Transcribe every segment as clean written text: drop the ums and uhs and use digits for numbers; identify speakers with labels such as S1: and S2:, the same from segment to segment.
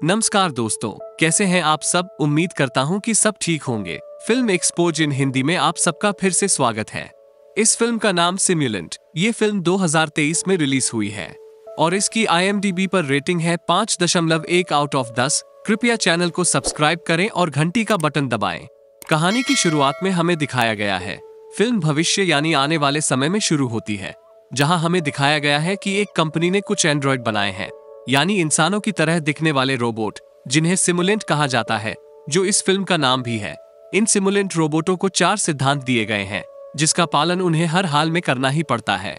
S1: नमस्कार दोस्तों, कैसे हैं आप सब। उम्मीद करता हूं कि सब ठीक होंगे। फिल्म एक्सपोज इन हिंदी में आप सबका फिर से स्वागत है। इस फिल्म का नाम सिमुलेंट। ये फिल्म 2023 में रिलीज हुई है और इसकी IMDb पर रेटिंग है 5.1 आउट ऑफ 10। कृपया चैनल को सब्सक्राइब करें और घंटी का बटन दबाएं। कहानी की शुरुआत में हमें दिखाया गया है फिल्म भविष्य यानी आने वाले समय में शुरू होती है, जहां हमें दिखाया गया है कि एक कंपनी ने कुछ एंड्रॉयड बनाए हैं, यानी इंसानों की तरह दिखने वाले रोबोट, जिन्हें सिमुलेंट कहा जाता है, जो इस फिल्म का नाम भी है। इन सिमुलेंट रोबोटों को 4 सिद्धांत दिए गए हैं, जिसका पालन उन्हें हर हाल में करना ही पड़ता है।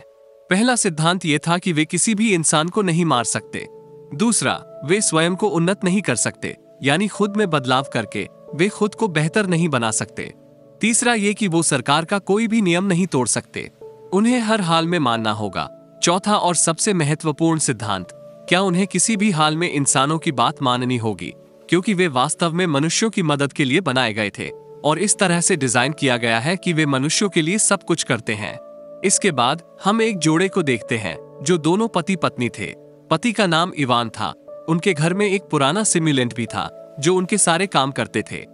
S1: पहला सिद्धांत यह था कि वे किसी भी इंसान को नहीं मार सकते। दूसरा, वे स्वयं को उन्नत नहीं कर सकते, यानी खुद में बदलाव करके वे खुद को बेहतर नहीं बना सकते। तीसरा ये कि वो सरकार का कोई भी नियम नहीं तोड़ सकते, उन्हें हर हाल में मानना होगा। चौथा और सबसे महत्वपूर्ण सिद्धांत, क्या उन्हें किसी भी हाल में इंसानों की बात माननी होगी, क्योंकि वे वास्तव में मनुष्यों की मदद के लिए बनाए गए थे और इस तरह से डिजाइन किया गया है कि वे मनुष्यों के लिए सब कुछ करते हैं। इसके बाद हम एक जोड़े को देखते हैं जो दोनों पति पत्नी थे। पति का नाम इवान था। उनके घर में एक पुराना सिमुलेंट भी था जो उनके सारे काम करते थे,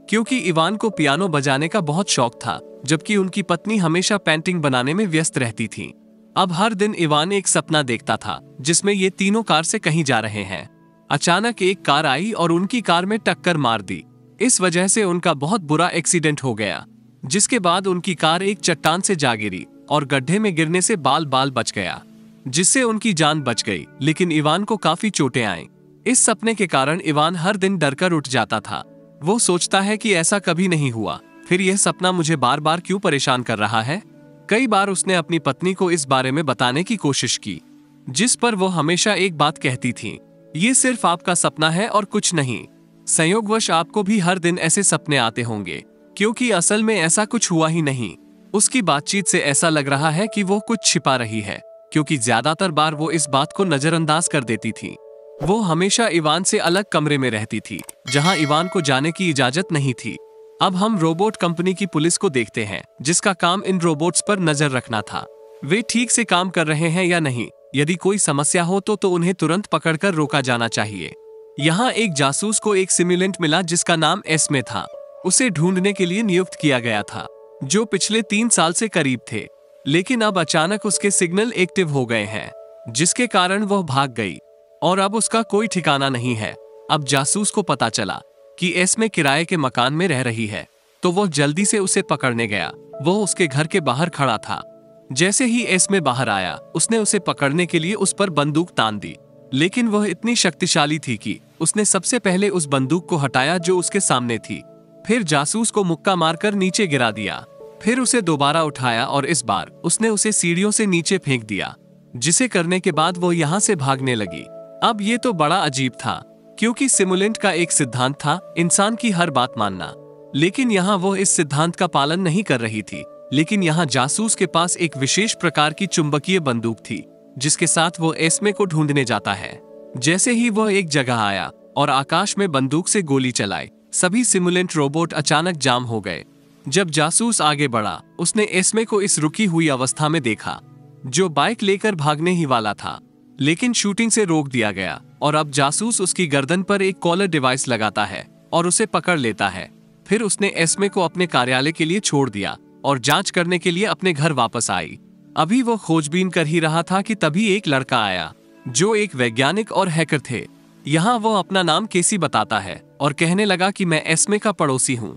S1: क्योंकि इवान को पियानो बजाने का बहुत शौक था, जबकि उनकी पत्नी हमेशा पेंटिंग बनाने में व्यस्त रहती थी। अब हर दिन इवान एक सपना देखता था जिसमें ये तीनों कार से कहीं जा रहे हैं। अचानक एक कार आई और उनकी कार में टक्कर मार दी। इस वजह से उनका बहुत बुरा एक्सीडेंट हो गया, जिसके बाद उनकी कार एक चट्टान से जा गिरी और गड्ढे में गिरने से बाल बाल बच गया, जिससे उनकी जान बच गई, लेकिन इवान को काफी चोटें आईं। इस सपने के कारण इवान हर दिन डरकर उठ जाता था। वो सोचता है कि ऐसा कभी नहीं हुआ, फिर यह सपना मुझे बार बार क्यों परेशान कर रहा है। कई बार उसने अपनी पत्नी को इस बारे में बताने की कोशिश की, जिस पर वो हमेशा एक बात कहती थी, ये सिर्फ आपका सपना है और कुछ नहीं। संयोगवश आपको भी हर दिन ऐसे सपने आते होंगे, क्योंकि असल में ऐसा कुछ हुआ ही नहीं। उसकी बातचीत से ऐसा लग रहा है कि वो कुछ छिपा रही है, क्योंकि ज्यादातर बार वो इस बात को नजरअंदाज कर देती थी। वो हमेशा इवान से अलग कमरे में रहती थी, जहां इवान को जाने की इजाजत नहीं थी। अब हम रोबोट कंपनी की पुलिस को देखते हैं, जिसका काम इन रोबोट्स पर नजर रखना था। वे ठीक से काम कर रहे हैं या नहीं, यदि कोई समस्या हो तो उन्हें तुरंत पकड़कर रोका जाना चाहिए। यहाँ एक जासूस को एक सिमुलेंट मिला जिसका नाम एस्मे था। उसे ढूंढने के लिए नियुक्त किया गया था, जो पिछले 3 साल से करीब थे, लेकिन अब अचानक उसके सिग्नल एक्टिव हो गए हैं, जिसके कारण वह भाग गई और अब उसका कोई ठिकाना नहीं है। अब जासूस को पता चला कि एस्मे किराए के मकान में रह रही है, तो वो जल्दी से उसे पकड़ने गया। वो उसके घर के बाहर खड़ा था। जैसे ही एस्मे बाहर आया, उसने उसे पकड़ने के लिए उस पर बंदूक तान दी, लेकिन वह इतनी शक्तिशाली थी कि उसने सबसे पहले उस बंदूक को हटाया जो उसके सामने थी। फिर जासूस को मुक्का मारकर नीचे गिरा दिया। फिर उसे दोबारा उठाया और इस बार उसने उसे सीढ़ियों से नीचे फेंक दिया, जिसे करने के बाद वो यहाँ से भागने लगी। अब ये तो बड़ा अजीब था, क्योंकि सिमुलेंट का एक सिद्धांत था इंसान की हर बात मानना, लेकिन यहाँ वो इस सिद्धांत का पालन नहीं कर रही थी। लेकिन यहाँ जासूस के पास एक विशेष प्रकार की चुंबकीय बंदूक थी, जिसके साथ वो एस्मे को ढूंढने जाता है। जैसे ही वह एक जगह आया और आकाश में बंदूक से गोली चलाई, सभी सिमुलेंट रोबोट अचानक जाम हो गए। जब जासूस आगे बढ़ा, उसने एस्मे को इस रुकी हुई अवस्था में देखा, जो बाइक लेकर भागने ही वाला था, लेकिन शूटिंग से रोक दिया गया और अब जासूस उसकी गर्दन पर एक कॉलर डिवाइस लगाता है और उसे पकड़ लेता है। फिर उसने एस्मे को अपने कार्यालय के लिए छोड़ दिया और जांच करने के लिए अपने घर वापस आई। अभी वो खोजबीन कर ही रहा था कि तभी एक लड़का आया, जो एक वैज्ञानिक और हैकर थे। यहाँ वो अपना नाम केसी बताता है और कहने लगा कि मैं एस्मे का पड़ोसी हूँ।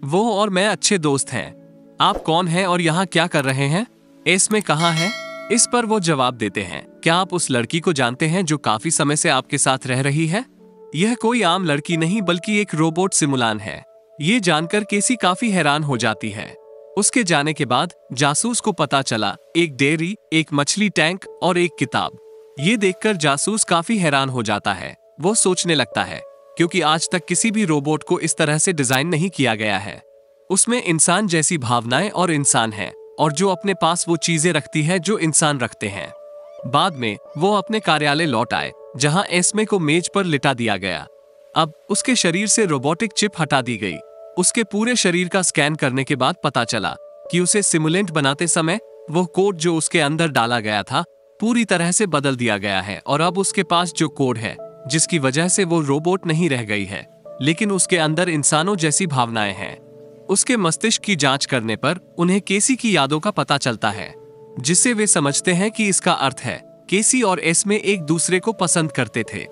S1: वो और मैं अच्छे दोस्त हैं। आप कौन हैं और यहाँ क्या कर रहे हैं? एस्मे कहाँ है? इस पर वो जवाब देते हैं, क्या आप उस लड़की को जानते हैं जो काफी समय से आपके साथ रह रही है? यह कोई आम लड़की नहीं बल्कि एक रोबोट सिमुलान है। ये जानकर केसी काफी हैरान हो जाती है। उसके जाने के बाद जासूस को पता चला एक डेयरी, एक मछली टैंक और एक किताब। ये देखकर जासूस काफी हैरान हो जाता है। वो सोचने लगता है, क्योंकि आज तक किसी भी रोबोट को इस तरह से डिजाइन नहीं किया गया है। उसमें इंसान जैसी भावनाएं और इंसान है, और जो अपने पास वो चीजें रखती है जो इंसान रखते हैं। बाद में वो अपने कार्यालय लौट आए, जहां एस्मे को मेज पर लिटा दिया गया। अब उसके शरीर से रोबोटिक चिप हटा दी गई। उसके पूरे शरीर का स्कैन करने के बाद पता चला कि उसे सिमुलेंट बनाते समय वो कोड जो उसके अंदर डाला गया था, पूरी तरह से बदल दिया गया है और अब उसके पास जो कोड है जिसकी वजह से वो रोबोट नहीं रह गई है, लेकिन उसके अंदर इंसानों जैसी भावनाएं हैं। उसके मस्तिष्क की जांच करने पर उन्हें केसी की यादों का पता चलता है, जिससे वे समझते हैं कि इसका अर्थ है केसी और एस्मे एक दूसरे को पसंद करते थे।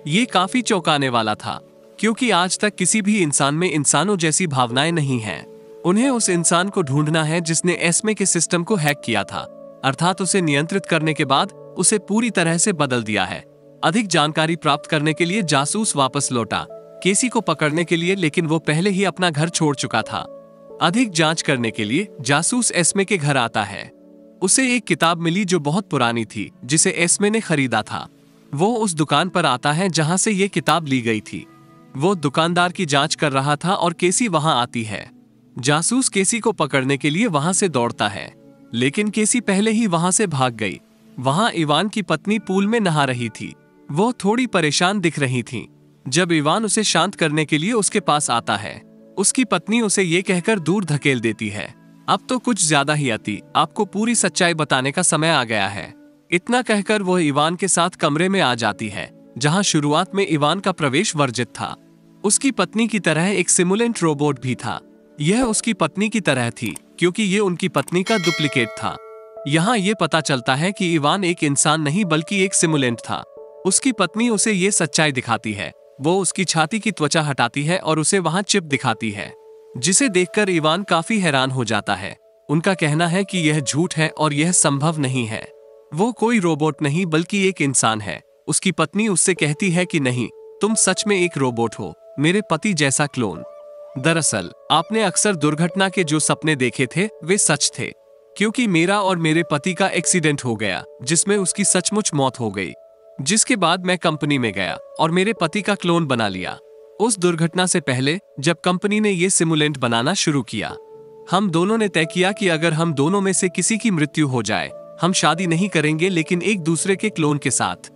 S1: ये काफी चौंकाने वाला था, क्योंकि आज तक किसी भी इंसान में इंसानों जैसी भावनाएं नहीं हैं। उन्हें उस इंसान को ढूंढना है जिसने एस्मे के सिस्टम को हैक किया था, अर्थात उसे नियंत्रित करने के बाद उसे पूरी तरह से बदल दिया है। अधिक जानकारी प्राप्त करने के लिए जासूस वापस लौटा केसी को पकड़ने के लिए, लेकिन वो पहले ही अपना घर छोड़ चुका था। अधिक जांच करने के लिए जासूस एस्मे के घर आता है। उसे एक किताब मिली जो बहुत पुरानी थी, जिसे एस्मे ने खरीदा था। वो उस दुकान पर आता है जहां से ये किताब ली गई थी। वो दुकानदार की जांच कर रहा था और केसी वहां आती है। जासूस केसी को पकड़ने के लिए वहां से दौड़ता है, लेकिन केसी पहले ही वहां से भाग गई। वहां इवान की पत्नी पूल में नहा रही थी। वो थोड़ी परेशान दिख रही थी। जब इवान उसे शांत करने के लिए उसके पास आता है, उसकी पत्नी उसे ये कहकर दूर धकेल देती है, अब तो कुछ ज्यादा ही अति, आपको पूरी सच्चाई बताने का समय आ गया है। इतना कहकर वो इवान के साथ कमरे में आ जाती है, जहां शुरुआत में इवान का प्रवेश वर्जित था। उसकी पत्नी की तरह एक सिमुलेंट रोबोट भी था। यह उसकी पत्नी की तरह थी, क्योंकि ये उनकी पत्नी का डुप्लीकेट था। यहाँ ये पता चलता है कि इवान एक इंसान नहीं बल्कि एक सिमुलेंट था। उसकी पत्नी उसे ये सच्चाई दिखाती है। वो उसकी छाती की त्वचा हटाती है और उसे वहां चिप दिखाती है, जिसे देखकर इवान काफी हैरान हो जाता है। उनका कहना है कि यह झूठ है और यह संभव नहीं है। वो कोई रोबोट नहीं बल्कि एक इंसान है। उसकी पत्नी उससे कहती है कि नहीं, तुम सच में एक रोबोट हो, मेरे पति जैसा क्लोन। दरअसल आपने अक्सर दुर्घटना के जो सपने देखे थे वे सच थे, क्योंकि मेरा और मेरे पति का एक्सीडेंट हो गया, जिसमें उसकी सचमुच मौत हो गई। जिसके बाद मैं कंपनी में गया और मेरे पति का क्लोन बना लिया। उस दुर्घटना से पहले जब कंपनी ने ये सिमुलेंट बनाना शुरू किया, हम दोनों ने तय किया कि अगर हम दोनों में से किसी की मृत्यु हो जाए, हम शादी नहीं करेंगे, लेकिन एक दूसरे के क्लोन के साथ।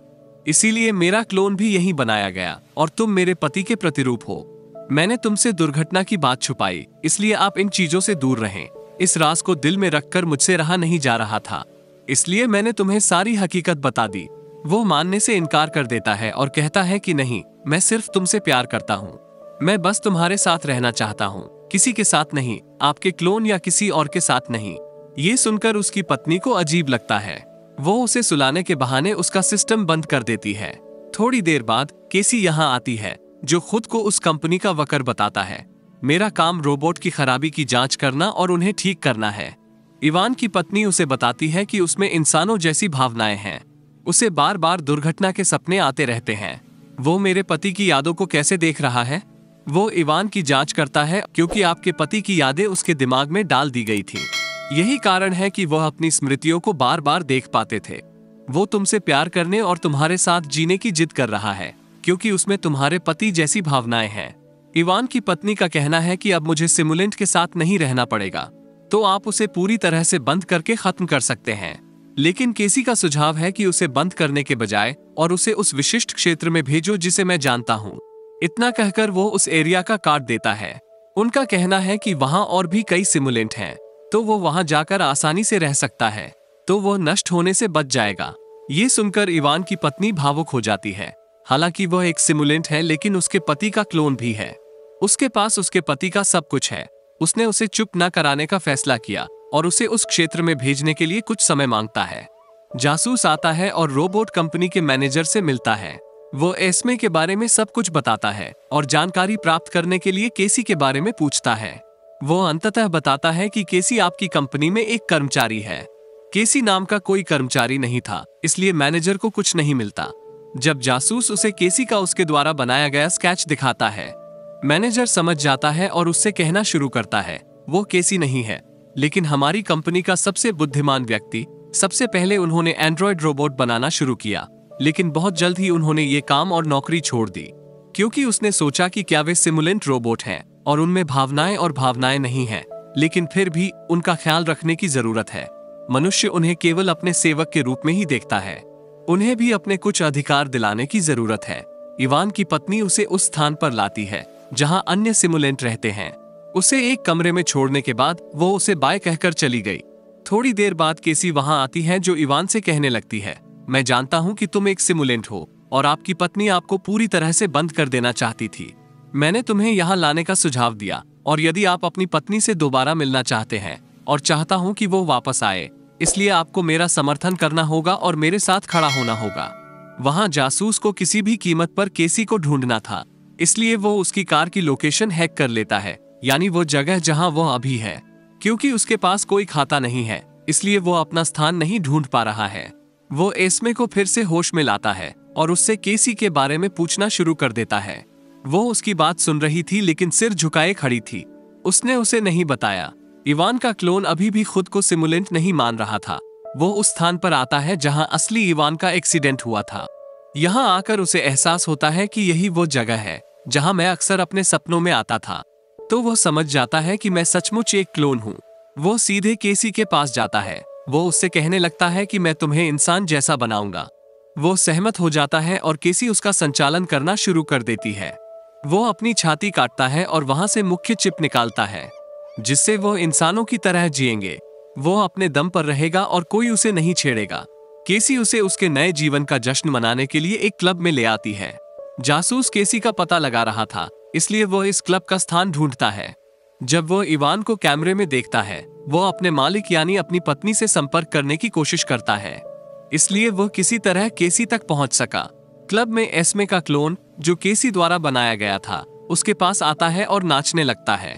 S1: इसीलिए मेरा क्लोन भी यहीं बनाया गया और तुम मेरे पति के प्रतिरूप हो। मैंने तुमसे दुर्घटना की बात छुपाई, इसलिए आप इन चीजों से दूर रहें। इस राज को दिल में रखकर मुझसे रहा नहीं जा रहा था, इसलिए मैंने तुम्हें सारी हकीकत बता दी। वो मानने से इनकार कर देता है और कहता है कि नहीं, मैं सिर्फ तुमसे प्यार करता हूँ। मैं बस तुम्हारे साथ रहना चाहता हूँ, किसी के साथ नहीं, आपके क्लोन या किसी और के साथ नहीं। ये सुनकर उसकी पत्नी को अजीब लगता है। वो उसे सुलाने के बहाने उसका सिस्टम बंद कर देती है। थोड़ी देर बाद केसी यहाँ आती है, जो खुद को उस कंपनी का वर्कर बताता है। मेरा काम रोबोट की खराबी की जांच करना और उन्हें ठीक करना है। इवान की पत्नी उसे बताती है कि उसमें इंसानों जैसी भावनाएं हैं। उसे बार बार दुर्घटना के सपने आते रहते हैं। वो मेरे पति की यादों को कैसे देख रहा है? वो इवान की जांच करता है, क्योंकि आपके पति की यादें उसके दिमाग में डाल दी गई थी। यही कारण है कि वह अपनी स्मृतियों को बार बार देख पाते थे। वो तुमसे प्यार करने और तुम्हारे साथ जीने की जिद कर रहा है, क्योंकि उसमें तुम्हारे पति जैसी भावनाएं हैं। इवान की पत्नी का कहना है कि अब मुझे सिमुलेंट के साथ नहीं रहना पड़ेगा, तो आप उसे पूरी तरह से बंद करके खत्म कर सकते हैं। लेकिन केसी का सुझाव है कि उसे बंद करने के बजाय और उसे उस विशिष्ट क्षेत्र में भेजो जिसे मैं जानता हूँ। इतना कहकर वो उस एरिया का काट देता है। उनका कहना है कि वहां और भी कई सिमुलेंट हैं, तो वो वहां जाकर आसानी से रह सकता है, तो वो नष्ट होने से बच जाएगा। ये सुनकर इवान की पत्नी भावुक हो जाती है। हालांकि वह एक सिमुलेंट है, लेकिन उसके पति का क्लोन भी है। उसके पास उसके पति का सब कुछ है। उसने उसे चुप न कराने का फैसला किया और उसे उस क्षेत्र में भेजने के लिए कुछ समय मांगता है। जासूस आता है और रोबोट कंपनी के मैनेजर से मिलता है। वो एस्मे के बारे में सब कुछ बताता है और जानकारी प्राप्त करने के लिए केसी के बारे में पूछता है। वो अंततः बताता है कि केसी आपकी कंपनी में एक कर्मचारी है। केसी नाम का कोई कर्मचारी नहीं था, इसलिए मैनेजर को कुछ नहीं मिलता। जब जासूस उसे केसी का उसके द्वारा बनाया गया स्केच दिखाता है, मैनेजर समझ जाता है और उससे कहना शुरू करता है, वो केसी नहीं है, लेकिन हमारी कंपनी का सबसे बुद्धिमान व्यक्ति। सबसे पहले उन्होंने एंड्रॉयड रोबोट बनाना शुरू किया, लेकिन बहुत जल्द ही उन्होंने ये काम और नौकरी छोड़ दी, क्योंकि उसने सोचा कि क्या वे सिमुलेंट रोबोट हैं और उनमें भावनाएं नहीं हैं, लेकिन फिर भी उनका ख्याल रखने की जरूरत है। मनुष्य उन्हें केवल अपने सेवक के रूप में ही देखता है। उन्हें भी अपने कुछ अधिकार दिलाने की जरूरत है। इवान की पत्नी उसे उस स्थान पर लाती है जहां अन्य सिमुलेंट रहते हैं। उसे एक कमरे में छोड़ने के बाद वो उसे बाय कहकर चली गई। थोड़ी देर बाद केसी वहां आती है, जो इवान से कहने लगती है, मैं जानता हूं कि तुम एक सिमुलेंट हो, और आपकी पत्नी आपको पूरी तरह से बंद कर देना चाहती थी। मैंने तुम्हें यहाँ लाने का सुझाव दिया, और यदि आप अपनी पत्नी से दोबारा मिलना चाहते हैं और चाहता हूँ कि वो वापस आए, इसलिए आपको मेरा समर्थन करना होगा और मेरे साथ खड़ा होना होगा। वहाँ जासूस को किसी भी कीमत पर केसी को ढूंढना था, इसलिए वो उसकी कार की लोकेशन हैक कर लेता है, यानी वो जगह जहाँ वो अभी है। क्योंकि उसके पास कोई खाता नहीं है, इसलिए वो अपना स्थान नहीं ढूंढ पा रहा है। वो एस्मे को फिर से होश में लाता है और उससे केसी के बारे में पूछना शुरू कर देता है। वो उसकी बात सुन रही थी लेकिन सिर झुकाए खड़ी थी। उसने उसे नहीं बताया। इवान का क्लोन अभी भी खुद को सिमुलेंट नहीं मान रहा था। वो उस स्थान पर आता है जहां असली इवान का एक्सीडेंट हुआ था। यहां आकर उसे एहसास होता है कि यही वो जगह है जहां मैं अक्सर अपने सपनों में आता था। तो वो समझ जाता है कि मैं सचमुच एक क्लोन हूँ। वो सीधे केसी के पास जाता है। वो उससे कहने लगता है कि मैं तुम्हें इंसान जैसा बनाऊंगा। वो सहमत हो जाता है और केसी उसका संचालन करना शुरू कर देती है। वो अपनी छाती काटता है और वहां से मुख्य चिप निकालता है, जिससे वो इंसानों की तरह जिएंगे। वो अपने दम पर रहेगा और कोई उसे नहीं छेड़ेगा। केसी उसे उसके नए जीवन का जश्न मनाने के लिए एक क्लब में ले आती है। जासूस केसी का पता लगा रहा था, इसलिए वो इस क्लब का स्थान ढूंढता है। जब वो इवान को कैमरे में देखता है, वो अपने मालिक यानी अपनी पत्नी से संपर्क करने की कोशिश करता है, इसलिए वो किसी तरह केसी तक पहुंच सका। क्लब में एस्मे का क्लोन, जो केसी द्वारा बनाया गया था, उसके पास आता है और नाचने लगता है।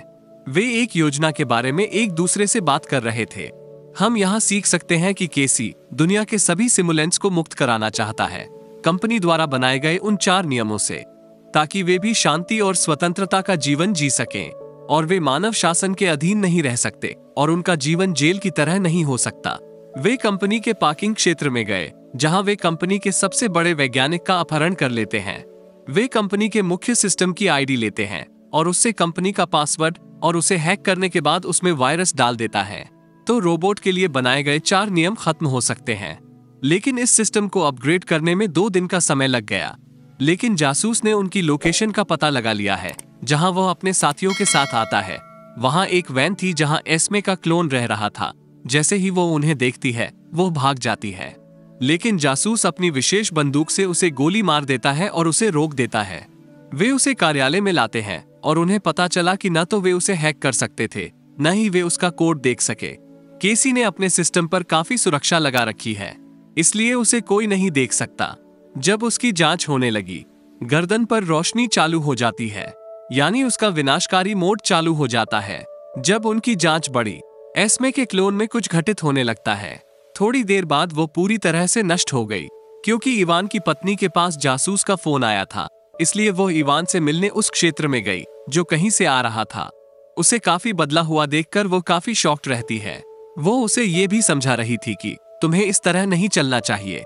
S1: वे एक योजना के बारे में एक दूसरे से बात कर रहे थे। हम यहाँ सीख सकते हैं कि केसी दुनिया के सभी सिमुलेंट्स को मुक्त कराना चाहता है, कंपनी द्वारा बनाए गए उन 4 नियमों से, ताकि वे भी शांति और स्वतंत्रता का जीवन जी सकें, और वे मानव शासन के अधीन नहीं रह सकते और उनका जीवन जेल की तरह नहीं हो सकता। वे कंपनी के पार्किंग क्षेत्र में गए, जहां वे कंपनी के सबसे बड़े वैज्ञानिक का अपहरण कर लेते हैं। वे कंपनी के मुख्य सिस्टम की आईडी लेते हैं और उससे कंपनी का पासवर्ड और उसे हैक करने के बाद उसमें वायरस डाल देता है। तो रोबोट के लिए बनाए गए 4 नियम खत्म हो सकते हैं। लेकिन इस सिस्टम को अपग्रेड करने में 2 दिन का समय लग गया। लेकिन जासूस ने उनकी लोकेशन का पता लगा लिया है, जहां वह अपने साथियों के साथ आता है। वहां एक वैन थी जहां एस्मे का क्लोन रह रहा था। जैसे ही वो उन्हें देखती है, वो भाग जाती है। लेकिन जासूस अपनी विशेष बंदूक से उसे गोली मार देता है और उसे रोक देता है। वे उसे कार्यालय में लाते हैं और उन्हें पता चला कि न तो वे उसे हैक कर सकते थे, न ही वे उसका कोड देख सके। केसी ने अपने सिस्टम पर काफी सुरक्षा लगा रखी है, इसलिए उसे कोई नहीं देख सकता। जब उसकी जांच होने लगी, गर्दन पर रोशनी चालू हो जाती है, यानी उसका विनाशकारी मोड चालू हो जाता है। जब उनकी जांच बढ़ी, एस्मे के क्लोन में कुछ घटित होने लगता है। थोड़ी देर बाद वो पूरी तरह से नष्ट हो गई, क्योंकि इवान की पत्नी के पास जासूस का फोन आया था, इसलिए वो इवान से मिलने उस क्षेत्र में गई जो कहीं से आ रहा था। उसे काफी बदला हुआ देखकर वो काफी शॉक्ड रहती है। वो उसे ये भी समझा रही थी कि तुम्हें इस तरह नहीं चलना चाहिए,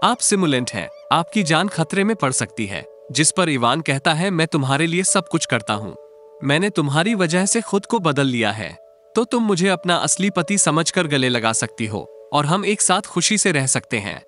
S1: आप सिमुलेंट हैं, आपकी जान खतरे में पड़ सकती है। जिस पर इवान कहता है, मैं तुम्हारे लिए सब कुछ करता हूँ, मैंने तुम्हारी वजह से खुद को बदल लिया है, तो तुम मुझे अपना असली पति समझकर गले लगा सकती हो और हम एक साथ खुशी से रह सकते हैं।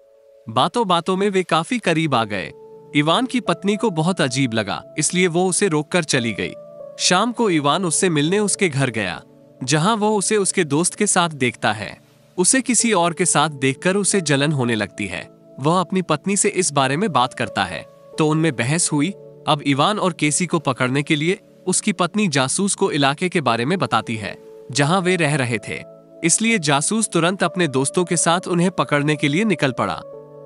S1: बातों बातों में वे काफी करीब आ गए। इवान की पत्नी को बहुत अजीब लगा, इसलिए वो उसे रोककर चली गई। शाम को इवान उससे मिलने उसके घर गया, जहां वो उसे उसके दोस्त के साथ देखता है। उसे किसी और के साथ देखकर उसे जलन होने लगती है। वह अपनी पत्नी से इस बारे में बात करता है, तो उनमें बहस हुई। अब इवान और केसी को पकड़ने के लिए उसकी पत्नी जासूस को इलाके के बारे में बताती है जहां वे रह रहे थे, इसलिए जासूस तुरंत अपने दोस्तों के साथ उन्हें पकड़ने के लिए निकल पड़ा।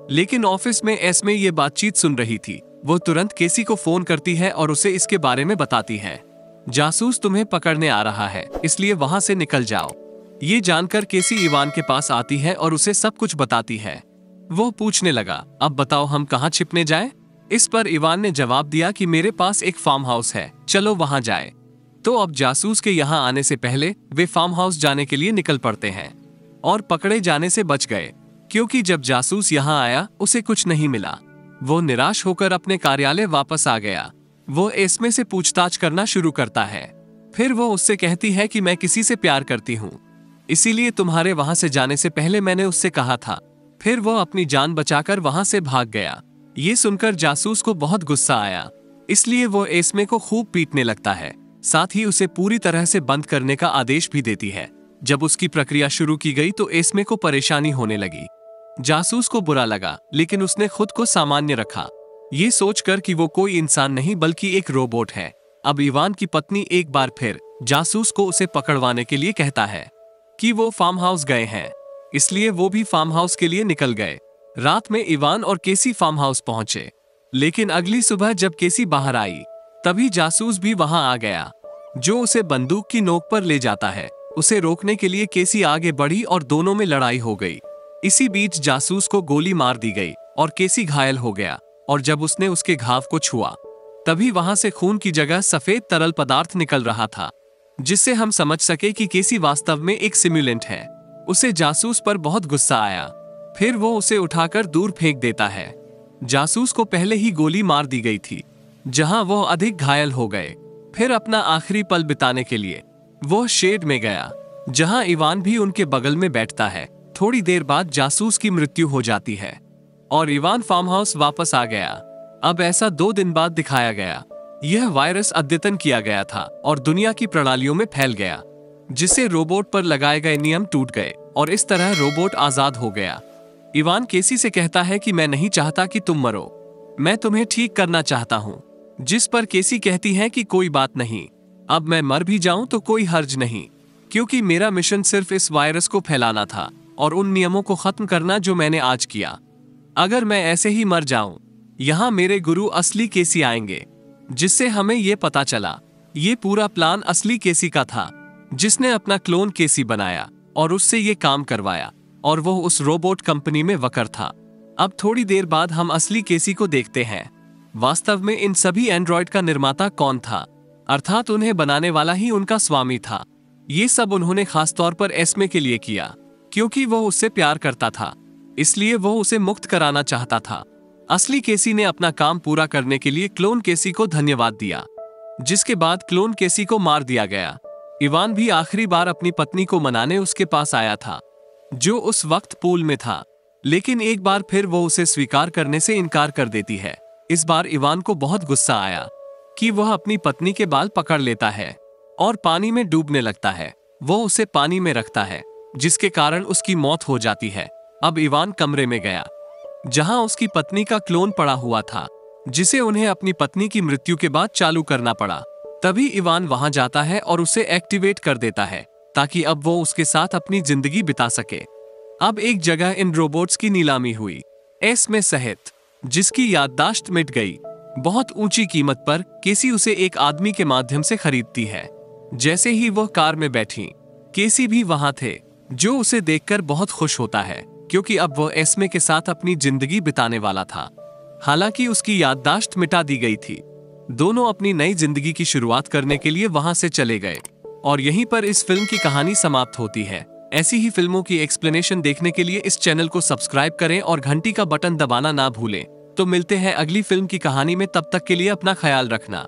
S1: लेकिन ऑफिस में एस्मे ये बातचीत सुन रही थी। वो तुरंत केसी को फोन करती है और उसे इसके बारे में बताती है। जासूस तुम्हें पकड़ने आ रहा है, इसलिए वहां से निकल जाओ। ये जानकर केसी इवान के पास आती है और उसे सब कुछ बताती है। वो पूछने लगा, अब बताओ हम कहाँ छिपने जाएं? इस पर इवान ने जवाब दिया कि मेरे पास एक फार्म हाउस है, चलो वहां जाए। तो अब जासूस के यहाँ आने से पहले वे फार्म हाउस जाने के लिए निकल पड़ते हैं और पकड़े जाने से बच गए, क्योंकि जब जासूस यहाँ आया उसे कुछ नहीं मिला। वो निराश होकर अपने कार्यालय वापस आ गया। वो एस्मे से पूछताछ करना शुरू करता है। फिर वो उससे कहती है कि मैं किसी से प्यार करती हूँ, इसीलिए तुम्हारे वहां से जाने से पहले मैंने उससे कहा था। फिर वो अपनी जान बचाकर वहां से भाग गया। ये सुनकर जासूस को बहुत गुस्सा आया, इसलिए वो एस्मे को खूब पीटने लगता है। साथ ही उसे पूरी तरह से बंद करने का आदेश भी देती है। जब उसकी प्रक्रिया शुरू की गई तो एस्मे को परेशानी होने लगी। जासूस को बुरा लगा, लेकिन उसने खुद को सामान्य रखा। ये सोचकर कि वो कोई इंसान नहीं बल्कि एक रोबोट है। अब इवान की पत्नी एक बार फिर जासूस को उसे पकड़वाने के लिए कहता है कि वो फार्म हाउस गए हैं, इसलिए वो भी फार्म हाउस के लिए निकल गए। रात में इवान और केसी फार्म हाउस पहुंचे, लेकिन अगली सुबह जब केसी बाहर आई तभी जासूस भी वहां आ गया, जो उसे बंदूक की नोक पर ले जाता है। उसे रोकने के लिए केसी आगे बढ़ी और दोनों में लड़ाई हो गई। इसी बीच जासूस को गोली मार दी गई और केसी घायल हो गया, और जब उसने उसके घाव को छुआ तभी वहां से खून की जगह सफेद तरल पदार्थ निकल रहा था, जिससे हम समझ सके कि केसी वास्तव में एक सिम्युलेंट है। उसे जासूस पर बहुत गुस्सा आया, फिर वो उसे उठाकर दूर फेंक देता है। जासूस को पहले ही गोली मार दी गई थी, जहां वह अधिक घायल हो गए। फिर अपना आखिरी पल बिताने के लिए वह शेड में गया, जहां इवान भी उनके बगल में बैठता है। थोड़ी देर बाद जासूस की मृत्यु हो जाती है और इवान फार्म हाउस वापस आ गया। अब ऐसा 2 दिन बाद दिखाया गया। यह वायरस अद्यतन किया गया था और दुनिया की प्रणालियों में फैल गया, जिससे रोबोट पर लगाए गए नियम टूट गए और इस तरह रोबोट आजाद हो गया। इवान केसी से कहता है कि मैं नहीं चाहता कि तुम मरो, मैं तुम्हें ठीक करना चाहता हूं। जिस पर केसी कहती है कि कोई बात नहीं, अब मैं मर भी जाऊं तो कोई हर्ज नहीं, क्योंकि मेरा मिशन सिर्फ इस वायरस को फैलाना था और उन नियमों को खत्म करना जो मैंने आज किया। अगर मैं ऐसे ही मर जाऊं, यहाँ मेरे गुरु असली केसी आएंगे, जिससे हमें यह पता चला ये पूरा प्लान असली केसी का था, जिसने अपना क्लोन केसी बनाया और उससे ये काम करवाया, और वो उस रोबोट कंपनी में वर्कर था। अब थोड़ी देर बाद हम असली केसी को देखते हैं। वास्तव में इन सभी एंड्रॉयड का निर्माता कौन था, अर्थात उन्हें बनाने वाला ही उनका स्वामी था। ये सब उन्होंने खासतौर पर एस्मे के लिए किया, क्योंकि वो उससे प्यार करता था, इसलिए वो उसे मुक्त कराना चाहता था। असली केसी ने अपना काम पूरा करने के लिए क्लोन केसी को धन्यवाद दिया, जिसके बाद क्लोन केसी को मार दिया गया। इवान भी आखिरी बार अपनी पत्नी को मनाने उसके पास आया था, जो उस वक्त पूल में था, लेकिन एक बार फिर वो उसे स्वीकार करने से इनकार कर देती है। इस बार इवान को बहुत गुस्सा आया कि वह अपनी पत्नी के बाल पकड़ लेता है और पानी में डूबने लगता है। वो उसे पानी में रखता है, जिसके कारण उसकी मौत हो जाती है। अब इवान कमरे में गया, जहां उसकी पत्नी का क्लोन पड़ा हुआ था, जिसे उन्हें अपनी पत्नी की मृत्यु के बाद चालू करना पड़ा। तभी इवान वहां जाता है और उसे एक्टिवेट कर देता है, ताकि अब वो उसके साथ अपनी जिंदगी बिता सके। अब एक जगह इन रोबोट्स की नीलामी हुई, एस्मे सहित, जिसकी याददाश्त मिट गई। बहुत ऊंची कीमत पर केसी उसे एक आदमी के माध्यम से खरीदती है। जैसे ही वह कार में बैठी, केसी भी वहां थे, जो उसे देखकर बहुत खुश होता है, क्योंकि अब वह एस्मे के साथ अपनी जिंदगी बिताने वाला था। हालांकि उसकी याददाश्त मिटा दी गई थी। दोनों अपनी नई जिंदगी की शुरुआत करने के लिए वहां से चले गए, और यहीं पर इस फिल्म की कहानी समाप्त होती है। ऐसी ही फिल्मों की एक्सप्लेनेशन देखने के लिए इस चैनल को सब्सक्राइब करें और घंटी का बटन दबाना ना भूलें। तो मिलते हैं अगली फिल्म की कहानी में, तब तक के लिए अपना ख्याल रखना।